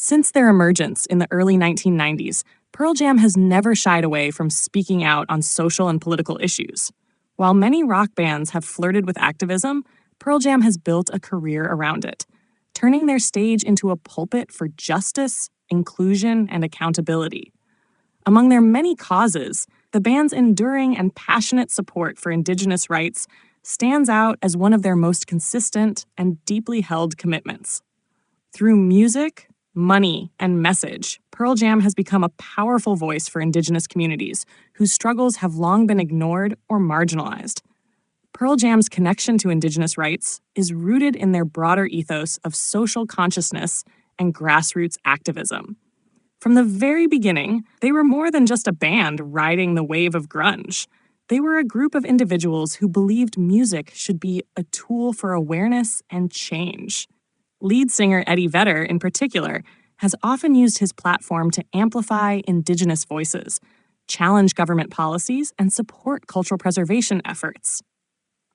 Since their emergence in the early 1990s, Pearl Jam has never shied away from speaking out on social and political issues. While many rock bands have flirted with activism, Pearl Jam has built a career around it, turning their stage into a pulpit for justice, inclusion, and accountability. Among their many causes, the band's enduring and passionate support for Indigenous rights stands out as one of their most consistent and deeply held commitments. Through music, money, and message, Pearl Jam has become a powerful voice for Indigenous communities whose struggles have long been ignored or marginalized. Pearl Jam's connection to Indigenous rights is rooted in their broader ethos of social consciousness and grassroots activism. From the very beginning, they were more than just a band riding the wave of grunge. They were a group of individuals who believed music should be a tool for awareness and change. Lead singer Eddie Vedder, in particular, has often used his platform to amplify Indigenous voices, challenge government policies, and support cultural preservation efforts.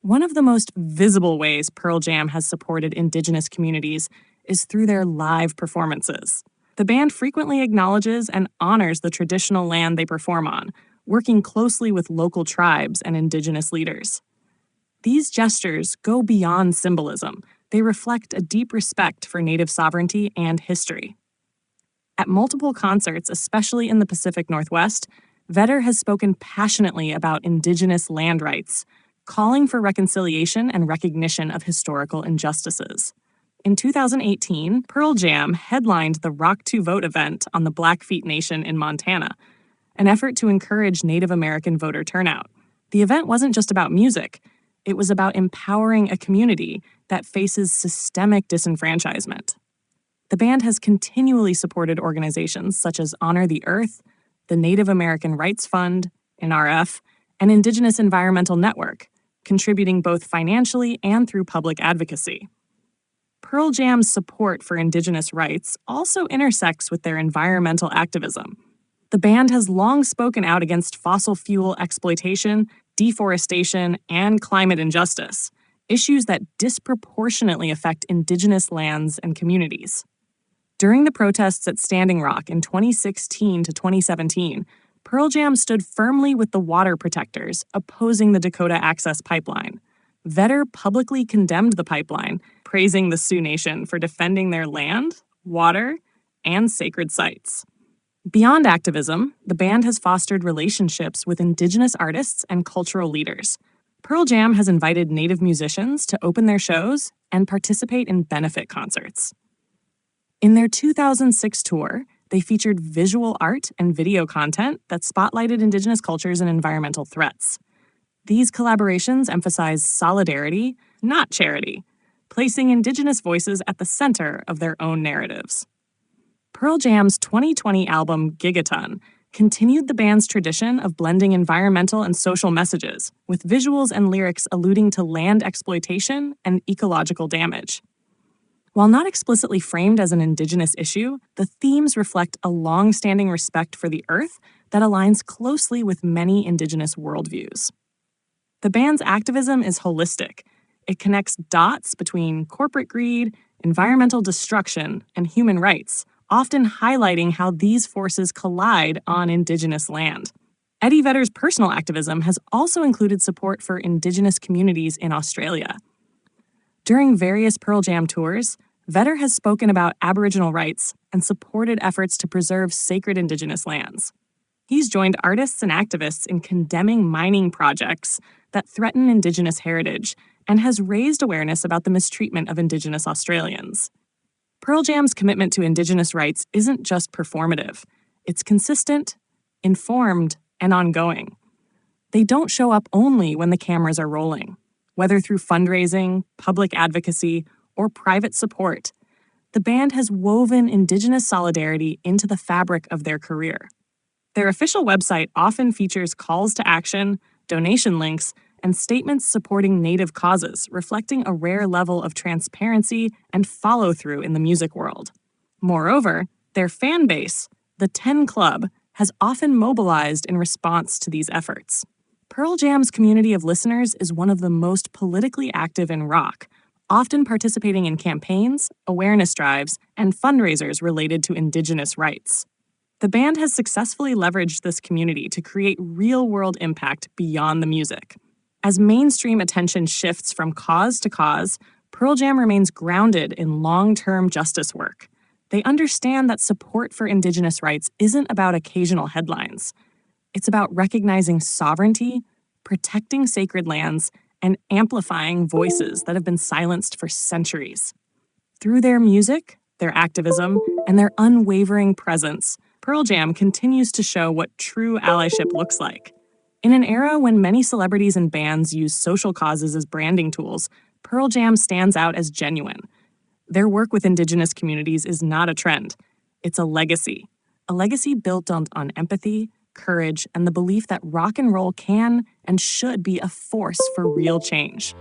One of the most visible ways Pearl Jam has supported Indigenous communities is through their live performances. The band frequently acknowledges and honors the traditional land they perform on, working closely with local tribes and Indigenous leaders. These gestures go beyond symbolism. They reflect a deep respect for Native sovereignty and history. At multiple concerts, especially in the Pacific Northwest, Vedder has spoken passionately about Indigenous land rights, calling for reconciliation and recognition of historical injustices. In 2018, Pearl Jam headlined the Rock to Vote event on the Blackfeet Nation in Montana, an effort to encourage Native American voter turnout. The event wasn't just about music. It was about empowering a community that faces systemic disenfranchisement. The band has continually supported organizations such as Honor the Earth, the Native American Rights Fund, NRF, and Indigenous Environmental Network, contributing both financially and through public advocacy. Pearl Jam's support for Indigenous rights also intersects with their environmental activism. The band has long spoken out against fossil fuel exploitation, deforestation, and climate injustice, issues that disproportionately affect Indigenous lands and communities. During the protests at Standing Rock in 2016 to 2017, Pearl Jam stood firmly with the water protectors opposing the Dakota Access Pipeline. Vedder publicly condemned the pipeline, praising the Sioux Nation for defending their land, water, and sacred sites. Beyond activism, the band has fostered relationships with Indigenous artists and cultural leaders. Pearl Jam has invited Native musicians to open their shows and participate in benefit concerts. In their 2006 tour, they featured visual art and video content that spotlighted Indigenous cultures and environmental threats. These collaborations emphasize solidarity, not charity, placing Indigenous voices at the center of their own narratives. Pearl Jam's 2020 album Gigaton continued the band's tradition of blending environmental and social messages, with visuals and lyrics alluding to land exploitation and ecological damage. While not explicitly framed as an Indigenous issue, the themes reflect a long-standing respect for the earth that aligns closely with many Indigenous worldviews. The band's activism is holistic. It connects dots between corporate greed, environmental destruction, and human rights, often highlighting how these forces collide on Indigenous land. Eddie Vedder's personal activism has also included support for Indigenous communities in Australia. During various Pearl Jam tours, Vedder has spoken about Aboriginal rights and supported efforts to preserve sacred Indigenous lands. He's joined artists and activists in condemning mining projects that threaten Indigenous heritage and has raised awareness about the mistreatment of Indigenous Australians. Pearl Jam's commitment to Indigenous rights isn't just performative. It's consistent, informed, and ongoing. They don't show up only when the cameras are rolling. Whether through fundraising, public advocacy, or private support, the band has woven Indigenous solidarity into the fabric of their career. Their official website often features calls to action, donation links, and statements supporting Native causes, reflecting a rare level of transparency and follow-through in the music world. Moreover, their fan base, the 10 Club, has often mobilized in response to these efforts. Pearl Jam's community of listeners is one of the most politically active in rock, often participating in campaigns, awareness drives, and fundraisers related to Indigenous rights. The band has successfully leveraged this community to create real-world impact beyond the music. As mainstream attention shifts from cause to cause, Pearl Jam remains grounded in long-term justice work. They understand that support for Indigenous rights isn't about occasional headlines. It's about recognizing sovereignty, protecting sacred lands, and amplifying voices that have been silenced for centuries. Through their music, their activism, and their unwavering presence, Pearl Jam continues to show what true allyship looks like. In an era when many celebrities and bands use social causes as branding tools, Pearl Jam stands out as genuine. Their work with Indigenous communities is not a trend. It's a legacy built on empathy, courage, and the belief that rock and roll can and should be a force for real change.